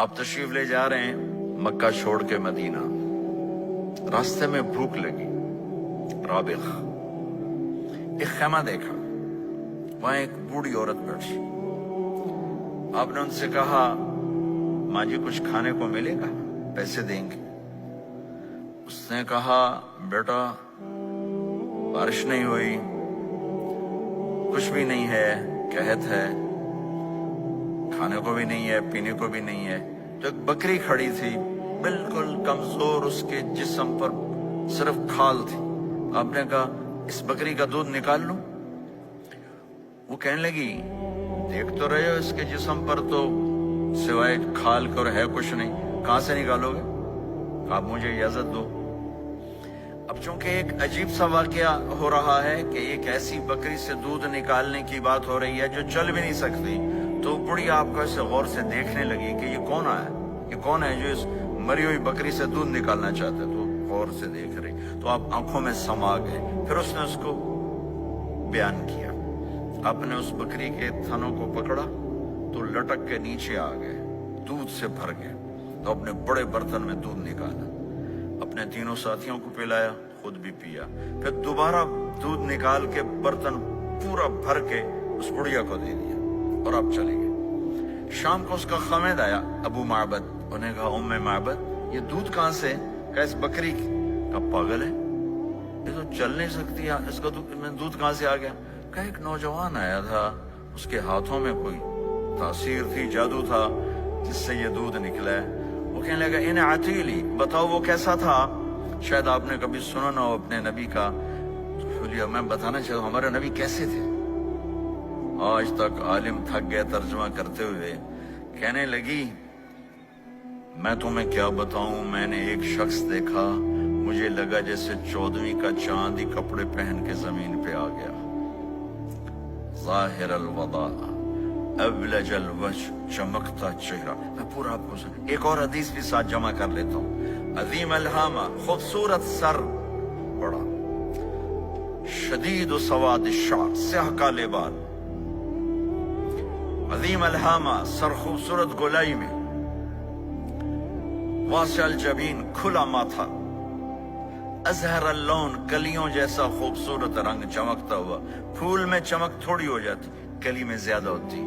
आप तशरीफ ले जा रहे हैं मक्का छोड़ के मदीना, रास्ते में भूख लगी, राबिग एक खेमा देखा, वहां एक बूढ़ी औरत बैठी। आपने उनसे कहा, माँ जी कुछ खाने को मिलेगा, पैसे देंगे? उसने कहा, बेटा बारिश नहीं हुई, कुछ भी नहीं है, कहत है, खाने को भी नहीं है, पीने को भी नहीं है। तो एक बकरी खड़ी थी, बिल्कुल कमजोर, उसके जिस्म पर सिर्फ खाल थी। आपने कहा इस बकरी का दूध निकाल लूं? वो कहने लगी, देख तो रहे हो इसके जिस्म पर तो सिवाय खाल के और है कुछ नहीं, कहां से निकालोगे? आप मुझे इजाजत दो। अब चूंकि एक अजीब सा वाकया हो रहा है कि एक ऐसी बकरी से दूध निकालने की बात हो रही है जो चल भी नहीं सकती, तो बुढ़िया आपको ऐसे गौर से देखने लगी कि ये कौन है, ये कौन है जो इस मरी हुई बकरी से दूध निकालना चाहता है। तो गौर से देख रही, तो आप आंखों में समा गए। फिर उसने उसको बयान किया। आपने उस बकरी के थनों को पकड़ा तो लटक के नीचे आ गए, दूध से भर गए। तो अपने बड़े बर्तन में दूध निकाला, अपने तीनों साथियों को पिलाया, खुद भी पिया। फिर दोबारा दूध निकाल के बर्तन पूरा भर के उस बुढ़िया को दे दिया और आप चले गए। शाम को उसका खामिद आया, अबू माबद। उन्हें कहा, उम्मे माबद ये दूध कहां से? कहा इस बकरी की। कहा पागल है, ये तो चल नहीं सकती, इसका दूध कहां से आ गया? कहा एक नौजवान आया था, उसके हाथों में कोई तासीर थी, जादू था, जिससे ये दूध निकला है। वो कहने लगा, इन्हें आतीली, बताओ वो कैसा था? शायद आपने कभी सुना ना हो अपने नबी का। बोलिए मैं बताना चाहूँ हमारे नबी कैसे थे। आज तक आलिम थक गया तर्जुमा करते हुए। कहने लगी, मैं तुम्हें क्या बताऊं, मैंने एक शख्स देखा, मुझे लगा जैसे 14वीं का चांद ही कपड़े पहन के जमीन पे आ गया। ज़ाहिर अल-वदा अबलज अल-वजह, चमकता चेहरा। मैं पूरा आपको सुन, एक और हदीस भी साथ जमा कर लेता हूँ। अजीम अल-हामा, खूबसूरत सर, बड़ा शदीद सवाद शार, स्याह काले बाल। अजीम अल-हामा, सर खूबसूरत गोलाई में, वासिल जबीन, खुला माथा, अजहर अल्लौन, कलियों जैसा खूबसूरत रंग, चमकता हुआ। फूल में चमक थोड़ी हो जाती, कली में ज्यादा होती।